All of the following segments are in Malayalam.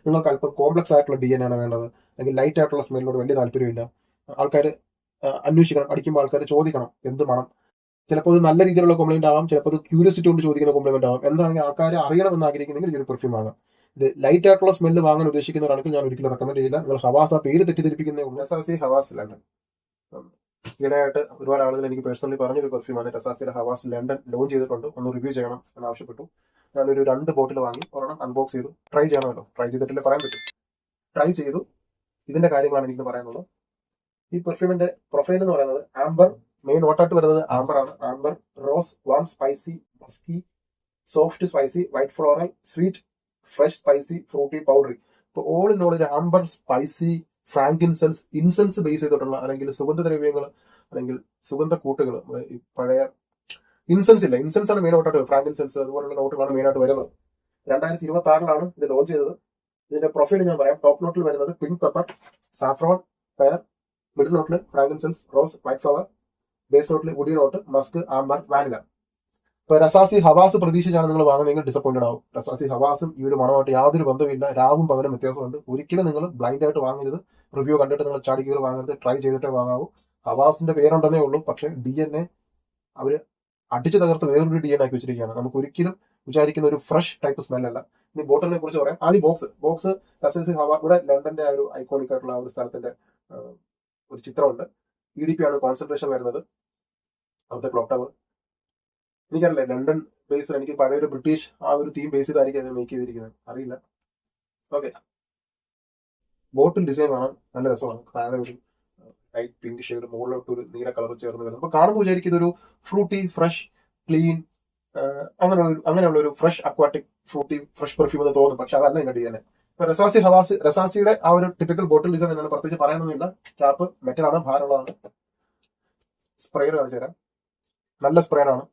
നിങ്ങൾക്ക് അല്പം കോംപ്ലക്സ് ആയിട്ടുള്ള DNA ആണ് വേണ്ടത്, അല്ലെങ്കിൽ ലൈറ്റ് ആയിട്ടുള്ള സ്മെല്ലിനോട് വലിയ താല്പര്യമില്ല, ആൾക്കാർ അന്വേഷിക്കണം, അടിക്കുമ്പോൾ ആൾക്കാർ ചോദിക്കണം എന്ത് മണം. ചിലപ്പോൾ ഇത് നല്ല രീതിയിലുള്ള കോംപ്ലിമെന്റ് ആവാം, ചിലപ്പോൾ ഇത് ക്യൂരിയോസിറ്റി കൊണ്ട് ചോദിക്കുന്ന കോംപ്ലിമെന്റ് ആവാം. എന്താണെങ്കിൽ ആൾക്കാർ അറിയണമെന്ന് ആഗ്രഹിക്കുന്നെങ്കിൽ ഈ ഒരു പെർഫ്യൂം ആകാം. ഇത് ലൈറ്റ് ആയിട്ടുള്ള സ്മെല്ല് വാങ്ങാൻ ഉദ്ദേശിക്കുന്നവരാണെങ്കിൽ ഞാൻ ഒരിക്കലും റെക്കമെൻഡ് ചെയ്യില്ല. നിങ്ങൾ ഹവാസ് ആ പേര് തെറ്റിദ്ധരിപ്പിക്കുന്നേ ഉള്ളൂ. രസാസി ഹവാസ് ലണ്ടൻ ഈയിടെയായിട്ട് ഒരുപാട് ആളുകൾ എനിക്ക് പേഴ്സണലി പറഞ്ഞൊരു പെർഫ്യൂമാണ്. രസാസിയുടെ ഹവാസ് ലണ്ടൻ ലോഞ്ച് ചെയ്തിട്ടുണ്ട്, ഒന്ന് റിവ്യൂ ചെയ്യണം എന്ന് ആവശ്യപ്പെട്ടു. ഞാനൊരു 2 ബോട്ടിൽ വാങ്ങി, ഒരെണ്ണം അൺബോക്സ് ചെയ്തു. ട്രൈ ചെയ്യണമല്ലോ, ട്രൈ ചെയ്തിട്ടല്ലേ പറയാൻ പറ്റും. ട്രൈ ചെയ്തു. ഇതിന്റെ കാര്യങ്ങളാണ് എനിക്ക് പറയാനുള്ളത്. ഈ പെർഫ്യൂമിന്റെ പ്രൊഫൈൽ എന്ന് പറയുന്നത് ആംബർ, മെയിൻ നോട്ടായിട്ട് വരുന്നത് ആംബർ ആണ്. Amber, rose, warm, spicy, musky, soft spicy, white floral, sweet, fresh spicy, fruity, powdery. ഇപ്പൊ ഓൾ ഇൻ ഓൾ ഒരു amber, spicy, frankincense, incense base ചെയ്തിട്ടുള്ള അല്ലെങ്കിൽ സുഗന്ധദ്രവ്യങ്ങൾ അല്ലെങ്കിൽ സുഗന്ധ കൂട്ടുകൾ, ഈ പഴയ ഇൻസെൻസ് ഇല്ല, ഇൻസെൻസ് ആണ് മെയിൻ ആയിട്ട്, ഫ്രാങ്കിൻസെൻസ് അതുപോലുള്ള നോട്ടുകളാണ് മെയിൻ ആയിട്ട് വരുന്നത്. 2026 ഇത് ലോഞ്ച് ചെയ്തത്. ഇതിന്റെ പ്രൊഫൈൽ ഞാൻ പറയാം. ടോപ്പ് നോട്ടിൽ വരുന്നത് pink pepper, saffron, pear, middle നോട്ടിൽ frankincense, rose, white flower, base നോട്ടിൽ woody note, musk, amber, vanilla. ഇപ്പൊ രസാസി ഹവാസ് പ്രതീക്ഷിച്ചാണ് നിങ്ങൾ വാങ്ങുന്നതെങ്കിൽ ഡിസപ്പോയിന്റഡ് ആവും. രസാസി ഹവാസും ഈ ഒരു മണമായിട്ട് യാതൊരു ബന്ധമില്ല, രാവും പകലും വ്യത്യാസമുണ്ട്. ഒരിക്കലും നിങ്ങൾ ബ്ലൈൻഡ് ആയിട്ട് വാങ്ങരുത്, റിവ്യൂ കണ്ടിട്ട് നിങ്ങൾ ചാടി കയറി വാങ്ങരുത്, ട്രൈ ചെയ്തിട്ടേ വാങ്ങാവൂ. ഹവാസിന്റെ പേരുണ്ടെന്നേ ഉള്ളൂ, പക്ഷെ DNA അവര് അടിച്ചു തകർത്ത് വേറൊരു DNA ആക്കി വെച്ചിരിക്കുകയാണ്. നമുക്ക് ഒരിക്കലും വിചാരിക്കുന്ന ഒരു ഫ്രഷ് ടൈപ്പ് സ്മെല്ലല്ല. ഇനി ബോട്ടിലിനെ കുറിച്ച് പറയാം. ആദ്യം ബോക്സ് രസാസി ഹവാ, ഇവിടെ ലണ്ടന്റെ ആ ഒരു ഐക്കോണിക് ആയിട്ടുള്ള ആ ഒരു സ്ഥലത്തിന്റെ ഒരു ചിത്രമുണ്ട്. EDP ആണ് കോൺസെൻട്രേഷൻ വരുന്നത്, അവിടുത്തെ ക്ലോക്ക് ടവർ. എനിക്കറിയില്ല, ലണ്ടൻ ബേസ്ഡ്, എനിക്ക് പഴയ ഒരു ബ്രിട്ടീഷ് ആ ഒരു തീം ബേസ് ചെയ്തായിരിക്കും അതിനെ മേക്ക് ചെയ്തിരിക്കുന്നത്, അറിയില്ല. ഓക്കെ, ബോട്ടിൽ ഡിസൈൻ കാണാൻ നല്ല രസമാണ്. താഴെ ഒരു ലൈറ്റ് പിങ്ക് ഷെയ്ഡ്, മുകളിലോട്ട് ഒരു നീല കളർ ചേർന്ന് വരുന്നത്. അപ്പൊ കാണുമ്പോൾ വിചാരിക്കും ഇതൊരു ഫ്രൂട്ടി, ഫ്രഷ്, ക്ലീൻ, അങ്ങനെയുള്ള ഒരു fresh aquatic fruity fresh perfume എന്ന് തോന്നും. പക്ഷെ അതല്ല ഇതിന്റെ DNA. ഇപ്പൊ രസാസി ഹവാസ്, രസാസിയുടെ ആ ഒരു ടിപ്പിക്കൽ ബോട്ടിൽ ഡിസൈൻ തന്നെയാണ്, പ്രത്യേകിച്ച് പറയാനൊന്നുമില്ല. ക്യാപ്പ് മെറ്റലാണ്, ഭാരമുള്ളതാണ്. സ്പ്രെയർ കാണിച്ചു തരാം, നല്ല സ്പ്രെയർ ആണ്.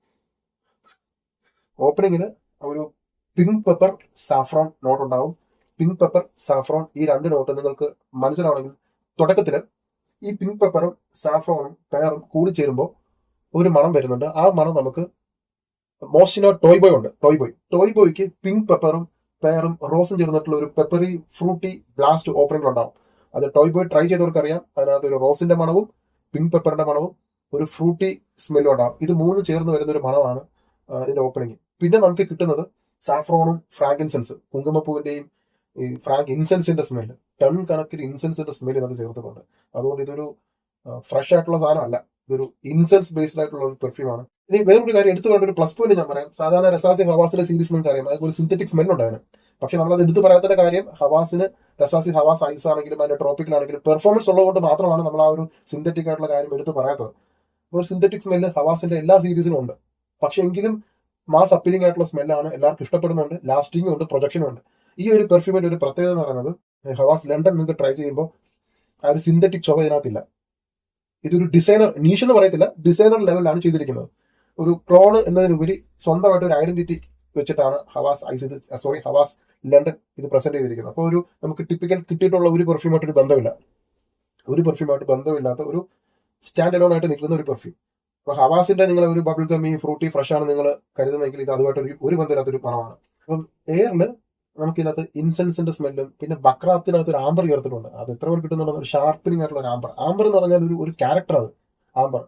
ഓപ്പണിങ്ങിന് ഒരു പിങ്ക് പെപ്പർ സാഫ്രോൺ നോട്ട് ഉണ്ടാവും. പിങ്ക് പെപ്പർ, സാഫ്രോൺ, ഈ 2 നോട്ട് നിങ്ങൾക്ക് മനസ്സിലാവണമെങ്കിൽ തുടക്കത്തില് ഈ പിങ്ക് പെപ്പറും സാഫ്രോണും പെയറും കൂടി ചേരുമ്പോൾ ഒരു മണം വരുന്നുണ്ട്. ആ മണം നമുക്ക് മോസ്റ്റിനോ ടോയ് ബോയ് ഉണ്ട്, ടോയ് ബോയ്ക്ക് പിങ്ക് പെപ്പറും പെയറും റോസും ചേർന്നിട്ടുള്ള ഒരു പെപ്പറി ഫ്രൂട്ടി ബ്ലാസ്റ്റ് ഓപ്പണിംഗ് ഉണ്ടാവും. അത് ടോയ് ബോയ് ട്രൈ ചെയ്തവർക്ക് അറിയാം. അതിനകത്ത് ഒരു റോസിന്റെ മണവും പിങ്ക് പെപ്പറിന്റെ മണവും ഒരു ഫ്രൂട്ടി സ്മെല്ലും ഉണ്ടാവും. ഇത് 3 ചേർന്ന് വരുന്ന ഒരു മണമാണ് ഇതിന്റെ ഓപ്പണിംഗ്. പിന്നെ നമുക്ക് കിട്ടുന്നത് സാഫ്രോണും ഫ്രാങ്കിൻസെൻസ്, കുങ്കുമപ്പൂവിന്റെയും ഈ ഫ്രാങ്ക് ഇൻസെൻസിന്റെ സ്മെല്ല്, ടൺ കണക്കിന് ഇൻസെൻസിന്റെ സ്മെല്ല് അത് ചേർത്തിട്ടുണ്ട്. അതുകൊണ്ട് ഇതൊരു ഫ്രഷ് ആയിട്ടുള്ള സാധനമല്ല, ഇതൊരു ഇൻസെൻസ് ബേസ്ഡ് ആയിട്ടുള്ള ഒരു പെർഫ്യൂമാണ്. ഇനി വേറൊരു കാര്യം എടുത്തു വേണ്ട ഒരു പ്ലസ് പോയിന്റ് ഞാൻ പറയാം. സാധാരണ രസാസി ഹവാസിലെ സീരീസ് നിങ്ങൾക്ക് അറിയാം, അതുപോലെ സിന്തറ്റിക് സ്മെൽ ഉണ്ടായിരുന്നു. പക്ഷെ നമ്മളത് എടുത്തു പറയാത്തതിന്റെ കാര്യം, ഹവാസിന് രസാസി ഹവാസ് ഐസ് ആണെങ്കിലും അതിന്റെ ട്രോപ്പിക്കലാണെങ്കിലും പെർഫോമൻസ് ഉള്ളതുകൊണ്ട് മാത്രമാണ് നമ്മൾ ആ ഒരു സിന്തറ്റിക് ആയിട്ടുള്ള കാര്യം എടുത്ത് പറയാത്തത്. ഒരു സിന്തറ്റിക് സ്മെല്ല് ഹവാസിന്റെ എല്ലാ സീരീസിലും ഉണ്ട്. പക്ഷെ എങ്കിലും മാസ് അപ്പീലിംഗ് ആയിട്ടുള്ള സ്മെല്ലാണ്, എല്ലാവർക്കും ഇഷ്ടപ്പെടുന്നുണ്ട്, ലാസ്റ്റിംഗും ഉണ്ട്, പ്രൊജക്ഷനും ഉണ്ട്. ഈ ഒരു പെർഫ്യൂമിന്റെ ഒരു പ്രത്യേകത എന്ന് പറയുന്നത്, ഹവാസ് ലണ്ടൻ നിങ്ങൾക്ക് ട്രൈ ചെയ്യുമ്പോൾ ആ ഒരു സിന്തറ്റിക് ചൊവ ഇതിനകത്തില്ല. ഇതൊരു ഡിസൈനർ നീഷ് എന്ന് പറയത്തില്ല, ഡിസൈനർ ലെവലിലാണ് ചെയ്തിരിക്കുന്നത്. ഒരു ക്ലോണ് എന്നതിനുപരി സ്വന്തമായിട്ട് ഒരു ഐഡന്റിറ്റി വെച്ചിട്ടാണ് ഹവാസ് ലണ്ടൻ ഇത് പ്രസന്റ് ചെയ്തിരിക്കുന്നത്. അപ്പോൾ ഒരു നമുക്ക് ടിപ്പിക്കൽ കിട്ടിയിട്ടുള്ള ഒരു പെർഫ്യൂമായിട്ട് ബന്ധമില്ല, ഒരു പെർഫ്യൂമായിട്ട് ബന്ധമില്ലാത്ത ഒരു സ്റ്റാൻഡ് അലോൺ ആയിട്ട് നിൽക്കുന്ന ഒരു പെർഫ്യൂം. അപ്പൊ ഹവാസിന്റെ നിങ്ങൾ ഒരു ബബിൾ ഗമ്മി ഫ്രൂട്ടി ഫ്രഷ് ആണ് നിങ്ങൾ കരുതുന്നെങ്കിൽ ഇത് അതുമായിട്ട് ഒരു ബന്ധമില്ലാത്തൊരു മണമാണ്. അപ്പം എയറിൽ നമുക്ക് ഇതിനകത്ത് ഇൻസെൻസിന്റെ സ്മെല്ലും പിന്നെ ബക്രാത്തിനകത്ത് ഒരു ആംബർ ചേർത്തിട്ടുണ്ട്. അത് എത്ര പേർ കിട്ടുന്നുണ്ടോ, ഒരു ഷാർപ്പനിങ് ആയിട്ടുള്ള ഒരു ആംബർ. ആംബർ എന്ന് പറഞ്ഞാൽ ഒരു ക്യാരക്ടർ, അത് ആംബർ,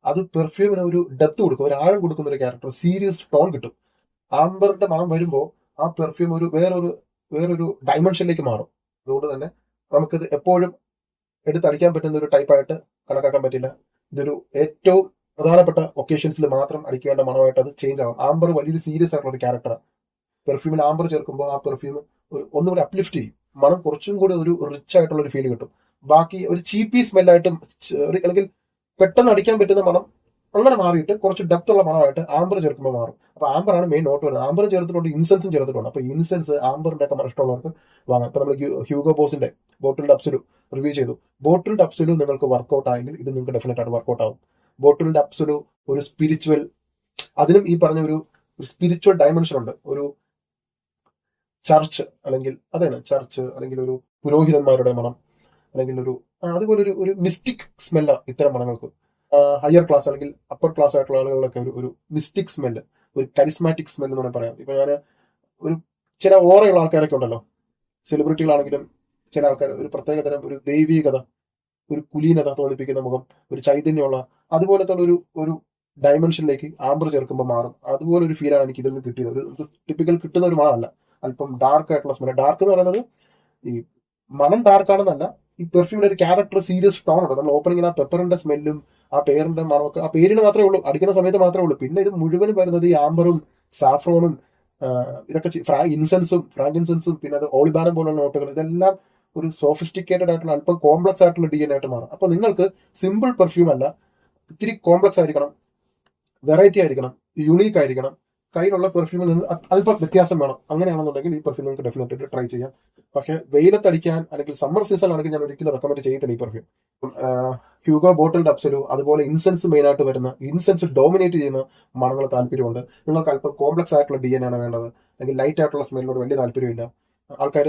അത് പെർഫ്യൂമിന് ഒരു ഡെപ്ത് കൊടുക്കും, ഒരു ആഴം കൊടുക്കുന്ന ഒരു ക്യാരക്ടർ, സീരിയസ് ടോൺ കിട്ടും. ആംബറിന്റെ മണം വരുമ്പോൾ ആ പെർഫ്യൂം ഒരു വേറൊരു ഡൈമെൻഷനിലേക്ക് മാറും. അതുകൊണ്ട് തന്നെ നമുക്കിത് എപ്പോഴും എടുത്തടിക്കാൻ പറ്റുന്ന ഒരു ടൈപ്പായിട്ട് കണക്കാക്കാൻ പറ്റില്ല. ഇതൊരു ഏറ്റവും പ്രധാനപ്പെട്ട ഒക്കേഷൻസിൽ മാത്രം അടിക്കേണ്ട മണമായിട്ട് അത് ചേഞ്ച് ആവും. ആംബർ വലിയൊരു സീരിയസ് ആയിട്ടുള്ള ഒരു ക്യാരക്ടറാണ്. പെർഫ്യൂമിൽ ആംബർ ചേർക്കുമ്പോൾ ആ പെർഫ്യൂം ഒന്നുകൂടി അപ്ലിഫ്റ്റ് ചെയ്യും, മണം കുറച്ചും കൂടി ഒരു റിച്ച് ആയിട്ടുള്ള ഒരു ഫീൽ കിട്ടും. ബാക്കി ഒരു ചീപ്പി സ്മെല്ലായിട്ടും അല്ലെങ്കിൽ പെട്ടെന്ന് അടിക്കാൻ പറ്റുന്ന മണം അങ്ങനെ മാറിയിട്ട് കുറച്ച് ഡെപ്ത് ഉള്ള മണമായിട്ട് ആംബർ ചേർക്കുമ്പോൾ മാറും. അപ്പൊ ആംബറാണ് മെയിൻ നോട്ട് വരുന്നത്. ആംബർ ചേർത്തിട്ടുണ്ട്, ഇൻസെൻസും ചേർത്തിട്ടുണ്ട്. അപ്പൊ ഇൻസെൻസ് ആംബറിന്റെ ഒക്കെ മണം ഇഷ്ടമുള്ളവർക്ക് വാങ്ങാം. ഇപ്പൊ നമ്മൾ ഹ്യൂഗോ ബോസിന്റെ ബോട്ടിൽഡ് അബ്സലു റിവ്യൂ ചെയ്തു. ബോട്ടിൽഡ് അബ്സലു നിങ്ങൾക്ക് വർക്ക്ഔട്ട് ആയെങ്കിൽ ഇത് നിങ്ങൾക്ക് ഡെഫിനറ്റ് ആയിട്ട് വർക്ക്ഔട്ട് ആവും. ബോട്ടിൽഡ് അബ്സലു ഒരു സ്പിരിച്വൽ, അതിനും ഈ പറഞ്ഞ ഒരു സ്പിരിച്വൽ ഡയമെൻഷൻ ഉണ്ട്. ഒരു ചർച്ച് അല്ലെങ്കിൽ ഒരു പുരോഹിതന്മാരുടെ മണം, അല്ലെങ്കിൽ അതുപോലെ ഒരു മിസ്റ്റിക് സ്മെല്ല ഇത്തരം മണങ്ങൾക്ക്. ഹയർ ക്ലാസ് അല്ലെങ്കിൽ അപ്പർ ക്ലാസ് ആയിട്ടുള്ള ആളുകളിലൊക്കെ ഒരു മിസ്റ്റിക് സ്മെല്ല്, ഒരു കരിസ്മാറ്റിക് സ്മെല്ല് എന്ന് പറയാം. ഇപ്പൊ ഞാൻ ഒരു ചില ഓറയുള്ള ആൾക്കാരൊക്കെ ഉണ്ടല്ലോ, സെലിബ്രിറ്റികളാണെങ്കിലും ചില ആൾക്കാർ ഒരു പ്രത്യേകതരം ഒരു ദൈവീകത, ഒരു കുലീനത തോന്നിപ്പിക്കുന്ന മുഖം, ഒരു ചൈതന്യമുള്ള അതുപോലത്തെ ഒരു ഒരു ഡയമെൻഷനിലേക്ക് ആംബർ ചേർക്കുമ്പോൾ മാറും. അതുപോലെ ഒരു ഫീലാണ് എനിക്ക് ഇതിൽ നിന്ന് കിട്ടിയത്. ഒരു ടിപ്പിക്കൽ കിട്ടുന്ന ഒരു മണമല്ല, അല്പം ഡാർക്ക് ആയിട്ടുള്ള സ്മെൽ. ഡാർക്ക് എന്ന് പറയുന്നത് ഈ മണം ഡാർക്ക് ആണെന്നല്ല, ഈ പെർഫ്യൂമിന് ഒരു ക്യാരക്ടർ സീരിയസ് ടോൺ ഉണ്ട്. നമ്മൾ ഓപ്പണിങ്ങിൽ ആ പെപ്പറിന്റെ സ്മെല്ലും ആ പേരിന്റെ മണമൊക്കെ ആ പേരിന് മാത്രമേ ഉള്ളൂ, അടിക്കുന്ന സമയത്ത് മാത്രമേ ഉള്ളൂ. പിന്നെ ഇത് മുഴുവനും വരുന്നത് ഈ ആംബറും സാഫ്രോണും ഇതൊക്കെ ഫ്രാങ്കിൻസെൻസും പിന്നെ അത് ഓളിബാനം പോലുള്ള നോട്ടുകൾ, ഇതെല്ലാം ഒരു സോഫിസ്റ്റിക്കേറ്റഡ് ആയിട്ടുള്ള അല്പം കോംപ്ലക്സ് ആയിട്ടുള്ള ഡി എൻ ആയിട്ട് മാറും. അപ്പൊ നിങ്ങൾക്ക് സിമ്പിൾ പെർഫ്യൂം അല്ല, ഇത്തിരി കോംപ്ലക്സ് ആയിരിക്കണം, വെറൈറ്റി ആയിരിക്കണം, യുണീക്ക് ആയിരിക്കണം. കയ്യിലുള്ള പെർഫ്യൂമിൽ നിന്ന് അല്പം വ്യത്യാസം വേണം. അങ്ങനെയാണെന്നുണ്ടെങ്കിൽ ഈ പെർഫ്യൂം നിങ്ങൾക്ക് ഡെഫിനറ്റ് ട്രൈ ചെയ്യാം. പക്ഷേ വെയിലത്തടിക്കാൻ അല്ലെങ്കിൽ സമ്മർ സീസണിലാണെങ്കിൽ ഞാൻ ഒരിക്കലും റെക്കമെൻഡ് ചെയ്യത്തില്ല ഈ പെർഫ്യൂം. ഹ്യൂഗോ ബോട്ടിൽഡ് അബ്സലു, അതുപോലെ ഇൻസെൻസ് മെയിൻ ആയിട്ട് വരുന്ന, ഇൻസെൻസ് ഡോമിനേറ്റ് ചെയ്യുന്ന മണങ്ങൾ താല്പര്യമുണ്ട്. നിങ്ങൾക്ക് അല്പം കോംപ്ലക്സ് ആയിട്ടുള്ള ഡി എൻ ആണ് വേണ്ടത്, അല്ലെങ്കിൽ ലൈറ്റ് ആയിട്ടുള്ള സ്മെല്ലിനോട് വലിയ താല്പര്യമില്ല. ആൾക്കാർ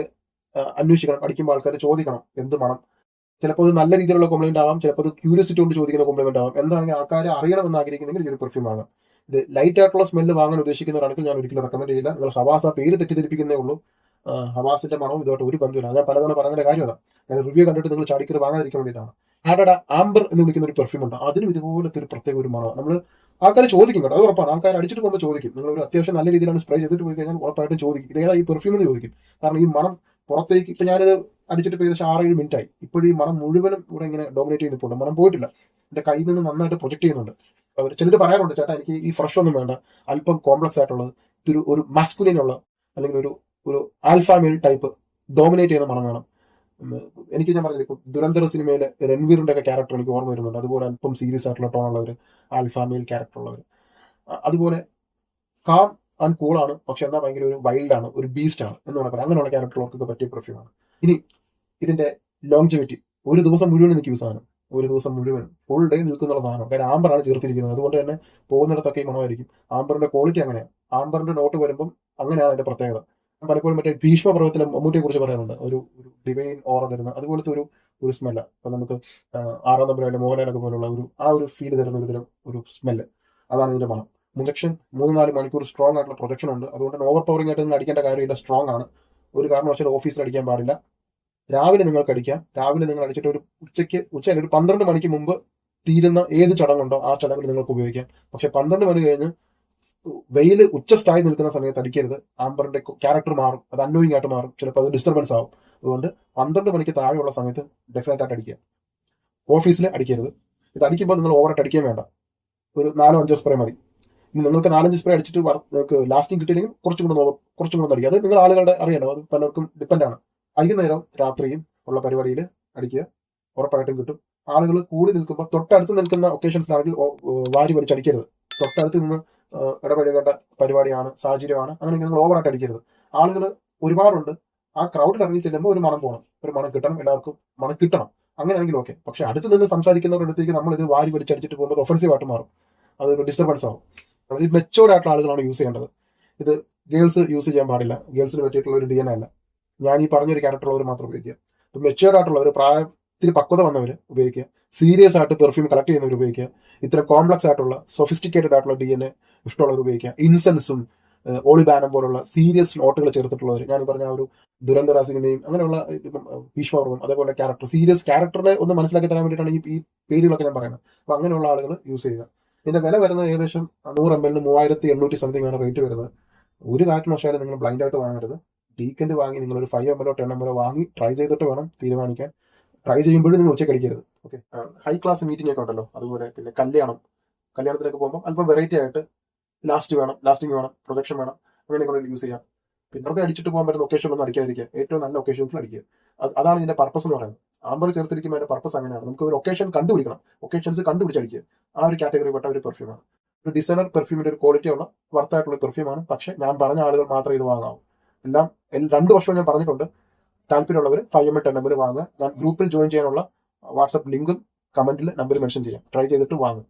അന്വേഷിക്കണം, അടിക്കുമ്പോൾ ആൾക്കാർ ചോദിക്കണം എന്ത് മണം. ചിലപ്പോൾ അത് നല്ല രീതിയിലുള്ള കോംപ്ലിമെന്റ് ആവാം, ചിലപ്പോൾ അത് ക്യൂരിയോസിറ്റി കൊണ്ട് ചോദിക്കുന്ന കോംപ്ലിമെന്റ് ആവാം. എന്താണെങ്കിൽ ആൾക്കാർ അറിയണമെന്ന് ആഗ്രഹിക്കുന്നെങ്കിൽ ഈ ഒരു പെർഫ്യൂം ആകാം. ഇത് ലൈറ്റ് ആയിട്ടുള്ള സ്മെല്ല് വാങ്ങാൻ ഉദ്ദേശിക്കുന്നവരാണെങ്കിൽ ഞാൻ ഒരിക്കലും റെക്കമെൻഡ് ചെയ്യില്ല. നിങ്ങൾ ഹവാസ് ആ പേര് തെറ്റിദ്ധരിപ്പിക്കുന്നേ ഉള്ളൂ. ഹവാസിന്റെ മണവും ഇതുമായിട്ട് ഒരു ബന്ധമില്ല. ഞാൻ പലതവണ പറഞ്ഞതിന്റെ കാര്യം അതാ. ഞാൻ റിവ്യൂ കണ്ടിട്ട് നിങ്ങൾ ചാടിക്കറി വാങ്ങാതിരിക്കാൻ വേണ്ടിയിട്ടാണ്. ആരുടെ ആംബർ എന്ന് വിളിക്കുന്ന ഒരു പെർഫ്യൂം ഉണ്ട്, അതിനും ഇതുപോലത്തെ ഒരു പ്രത്യേക ഒരു മണമാണ്. നമ്മൾ ആൾക്കാർ ചോദിക്കും കേട്ടോ, അത് ഉറപ്പാണ്. ആൾക്കാർ അടിച്ചിട്ട് പോകുമ്പോൾ ചോദിക്കും. നിങ്ങൾ ഒരു അത്യാവശ്യം നല്ല രീതിയിലാണ് സ്പ്രേ ചെയ്തിട്ട് പോയി കഴിഞ്ഞാൽ ഉറപ്പായിട്ടും ചോദിക്കും ഇതേതാ ഈ പെർഫ്യൂം എന്ന് ചോദിക്കും. കാരണം ഈ മണം പുറത്തേക്ക്, ഇപ്പൊ ഞാനിത് അടിച്ചിട്ട് ഏകദേശം 6-7 മിനിറ്റ് ആയി. ഇപ്പോഴും ഈ മണം മുഴുവനും ഇവിടെ ഇങ്ങനെ ഡോമിനേറ്റ് ചെയ്തിട്ടുണ്ട്. മണം പോയിട്ടില്ല, എന്റെ കയ്യിൽ നിന്ന് നന്നായിട്ട് പ്രൊജക്ട് ചെയ്യുന്നുണ്ട്. അവർ ചിലർ പറയാറുണ്ട്, ചേട്ടാ എനിക്ക് ഈ ഫ്രഷ് ഒന്നും വേണ്ട, അല്പം കോംപ്ലക്സ് ആയിട്ടുള്ളത്, ഒരു മാസ്കുലിൻ ഉള്ള അല്ലെങ്കിൽ ഒരു ആൽഫാമെയിൽ ടൈപ്പ് ഡോമിനേറ്റ് ചെയ്യുന്ന മണം വേണം. എനിക്ക് ഞാൻ പറഞ്ഞില്ല, ഇപ്പൊ ദുരന്തര സിനിമയിലെ രൺവീറിന്റെ ഒക്കെ ക്യാരക്ടർ എനിക്ക് ഓർമ്മ വരുന്നുണ്ട്. അതുപോലെ അല്പം സീരിയസ് ആയിട്ടുള്ള ടോൺ ഉള്ളവർ, ആൽഫാമെയിൽ ക്യാരക്ടർ ഉള്ളവർ. അതുപോലെ കാം ആൻഡ് കൂളാണ്, പക്ഷെ എന്നാൽ ഭയങ്കര ഒരു വൈൽഡാണ്, ഒരു ബീസ്റ്റ് ആണ് എന്ന് വേണം പറയാം. അങ്ങനെയുള്ള ക്യാരക്ടറുകൾക്കൊക്കെ പറ്റിയ പെർഫ്യൂമാണ്. ഇനി ഇതിന്റെ ലോങ്ജിവിറ്റി, ഒരു ദിവസം മുഴുവൻ എനിക്ക് യൂസ് ആണ്. ഒരു ദിവസം മുഴുവൻ ഫുൾ ഡേ നിൽക്കുന്ന സാധനം. കാര്യം ആംബറാണ് ചേർത്തിരിക്കുന്നത്, അതുകൊണ്ട് തന്നെ പോകുന്നിടത്തൊക്കെ ഈ മണമായിരിക്കും. ആംബറിന്റെ ക്വാളിറ്റി അങ്ങനെയാണ്. ആംബറിന്റെ നോട്ട് വരുമ്പം അങ്ങനെയാണ് അതിന്റെ പ്രത്യേകത. പലപ്പോഴും മറ്റേ ഭീഷ്മ പർവ്വത്തിലെ മമ്മൂട്ടിയെ കുറിച്ച് പറയാറുണ്ട്, ഒരു ഡിവൈൻ ഓറ തരുന്ന അതുപോലത്തെ ഒരു സ്മെല്ല. അപ്പൊ നമുക്ക് 6-ാം നമ്പർ മോഹൻലാലൊക്കെ പോലുള്ള ഒരു ഫീൽ തരുന്ന ഒരു സ്മെല്ല്, അതാണ് ഇതിന്റെ മണം. പ്രൊജക്ഷൻ 3-4 മണിക്കൂർ സ്ട്രോങ് ആയിട്ടുള്ള പ്രൊജക്ഷൻ ഉണ്ട്. അതുകൊണ്ട് തന്നെ ഓവർ പവറിംഗ് ആയിട്ട് നിങ്ങൾ അടിക്കേണ്ട കാര്യമില്ല. സ്ട്രോങ് ആണ്. ഒരു കാരണവശാലും ഓഫീസിൽ അടിക്കാൻ പാടില്ല. രാവിലെ നിങ്ങൾക്ക് അടിക്കാം. രാവിലെ നിങ്ങൾ അടിച്ചിട്ട് ഒരു ഉച്ചയിൽ ഒരു 12 മണിക്ക് മുമ്പ് തീരുന്ന ഏത് ചടങ്ങുണ്ടോ ആ ചടങ്ങിൽ നിങ്ങൾക്ക് ഉപയോഗിക്കാം. പക്ഷെ 12 മണി കഴിഞ്ഞ് വെയില് ഉച്ചസ്ഥായി നിൽക്കുന്ന സമയത്ത് അടിക്കരുത്. ആംബറിന്റെ ക്യാരക്ടർ മാറും, അത് അന്നോയിങ് ആയിട്ട് മാറും, ചിലപ്പോൾ അത് ഡിസ്റ്റർബൻസ് ആവും. അതുകൊണ്ട് 12 മണിക്ക് താഴെയുള്ള സമയത്ത് ഡെഫിനറ്റ് ആയിട്ട് അടിക്കുക. ഓഫീസിൽ അടിക്കരുത്. ഇത് അടിക്കുമ്പോൾ നിങ്ങൾ ഓവറായിട്ട് അടിക്കാൻ വേണ്ട, ഒരു 4-5 സ്പ്രേ മതി. ഇനി നിങ്ങൾക്ക് 4-5 സ്പ്രേ അടിച്ചിട്ട് നിങ്ങൾക്ക് ലാസ്റ്റിംഗ് കിട്ടിയില്ലെങ്കിൽ കുറച്ചും കൂടെ അടിക്കുക. അത് നിങ്ങൾ ആളുകളുടെ അറിയാലോ, അത് പലർക്കും ഡിപ്പെൻഡ് ആണ്. വൈകുന്നേരം രാത്രിയും ഉള്ള പരിപാടിയിൽ അടിക്കുക, ഉറപ്പായിട്ടും കിട്ടും. ആളുകൾ കൂടി നിൽക്കുമ്പോൾ തൊട്ടടുത്ത് നിൽക്കുന്ന ഒക്കേഷൻസിലാണെങ്കിൽ വാരി വലിച്ചടിക്കരുത്. തൊട്ടടുത്ത് നിന്ന് ഇടപഴകേണ്ട പരിപാടിയാണ്, സാഹചര്യമാണ്. അങ്ങനെ നിങ്ങൾ ഓവറായിട്ട് അടിക്കരുത്. ആളുകൾ ഒരുപാടുണ്ട്, ആ ക്രൗഡിൽ ഇറങ്ങി ചെല്ലുമ്പോൾ ഒരു മണം പോകണം, ഒരു മണം കിട്ടണം, എല്ലാവർക്കും മണം കിട്ടണം. അങ്ങനെയാണെങ്കിൽ ഓക്കെ. പക്ഷെ അടുത്ത് നിന്ന് സംസാരിക്കുന്നവരുടെ അടുത്തേക്ക് നമ്മൾ ഇത് വാരി വലിച്ചടിച്ചിട്ട് പോകുമ്പോൾ ഒഫൻസീവ് ആയിട്ട് മാറും, അതൊരു ഡിസ്റ്റർബൻസ് ആവും. ഇത് മെച്ചോർഡ് ആയിട്ടുള്ള ആളുകളാണ് യൂസ് ചെയ്യേണ്ടത്. ഇത് ഗേൾസ് യൂസ് ചെയ്യാൻ പാടില്ല. ഗേൾസിന് പറ്റിയിട്ടുള്ള ഒരു DNA അല്ല. ഞാൻ ഈ പറഞ്ഞൊരു ക്യാരക്ടറുള്ളവർ മാത്രം ഉപയോഗിക്കുക. ഇപ്പം മെച്ചുവർ ആയിട്ടുള്ളവർ, പ്രായത്തിൽ പക്വത വന്നവർ ഉപയോഗിക്കുക. സീരിയസ് ആയിട്ട് പെർഫ്യൂം കളക്ട് ചെയ്യുന്നവർ ഉപയോഗിക്കുക. ഇത്തരം കോംപ്ലക്സ് ആയിട്ടുള്ള സൊഫിസ്റ്റിക്കേറ്റഡ് ആയിട്ടുള്ള DNA ഇഷ്ടമുള്ളവർ ഉപയോഗിക്കുക. ഇൻസെൻസും ഓളിബാനം പോലുള്ള സീരിയസ് നോട്ടുകൾ ചേർത്തിട്ടുള്ളവർ, ഞാൻ പറഞ്ഞ ഒരു ദുരന്തര സിനിമയും അങ്ങനെയുള്ള ഭീഷ്മവർഗം, അതേപോലെ സീരിയസ് ക്യാരക്ടറിനെ ഒന്ന് മനസ്സിലാക്കി തരാൻ വേണ്ടിയിട്ടാണ് ഈ പേരുകളൊക്കെ ഞാൻ പറയുന്നത്. അപ്പൊ അങ്ങനെയുള്ള ആളുകൾ യൂസ് ചെയ്യുക. ഇതിന്റെ വില വരുന്നത് ഏകദേശം 100 ml 3800 സംതിങ് ആണ് റേറ്റ് വരുന്നത്. ഒരു കാരണവശാലും നിങ്ങൾ ബ്ലൈൻഡ് ആയിട്ട് വാങ്ങരുത്. ഡീക്കൻഡ് വാങ്ങി നിങ്ങൾ ഒരു 5 ml 10 ml വാങ്ങി ട്രൈ ചെയ്തിട്ട് വേണം തീരുമാനിക്കാൻ. ട്രൈ ചെയ്യുമ്പോഴും നിങ്ങൾ ഉച്ചക്കടിക്കരുത്. ഓക്കെ. ഹൈ ക്ലാസ് മീറ്റിംഗ് ഒക്കെ ഉണ്ടല്ലോ, അതുപോലെ പിന്നെ കല്യാണത്തിനൊക്കെ പോകുമ്പോൾ അല്പം വെറൈറ്റി ആയിട്ട് ലാസ്റ്റിംഗ് വേണം, പ്രൊജക്ഷൻ വേണം, അങ്ങനെയൊക്കെ യൂസ് ചെയ്യാം. പിന്നെ വെറുതെ അടിച്ചിട്ട് പോകാൻ പറ്റുന്ന ഒക്കേഷനിലൊന്നും അടിക്കാതിരിക്കുക. ഏറ്റവും നല്ല ഒക്കേഷൻസിൽ അടിക്കുക. അതാണ് ഇതിന്റെ പർപ്പസ് എന്ന് പറയുന്നത്. ആംബർ ചേർത്തിരിക്കുമ്പോൾ അതിന്റെ പർപ്പസ് അങ്ങനെയാണ്. നമുക്ക് ഒരു ഒക്കേഷൻ കണ്ടുപിടിക്കണം, ഒക്കേഷൻസ് കണ്ടുപിടിച്ചടിക്കുക. ആ ഒരു കാറ്റഗറി പെട്ട ഒരു പെർഫ്യൂമാണ്. ഒരു ഡിസൈനർ പെർഫ്യൂമിന്റെ ഒരു ക്വാളിറ്റി ഉള്ള വർത്തായിട്ടുള്ള പെർഫ്യൂമാണ്. പക്ഷെ ഞാൻ പറഞ്ഞ ആളുകൾ മാത്രമേ ഇത് വാങ്ങാവൂ. എല്ലാം 2 വർഷവും ഞാൻ പറഞ്ഞിട്ടുണ്ട്. താല്പര്യമുള്ളവർ 5 ml 10 ml വാങ്ങുക. ഞാൻ ഗ്രൂപ്പിൽ ജോയിൻ ചെയ്യാനുള്ള വാട്സ്ആപ്പ് ലിങ്കും കമന്റിൽ നമ്പർ മെൻഷൻ ചെയ്യാം. ട്രൈ ചെയ്തിട്ട് വാങ്ങും.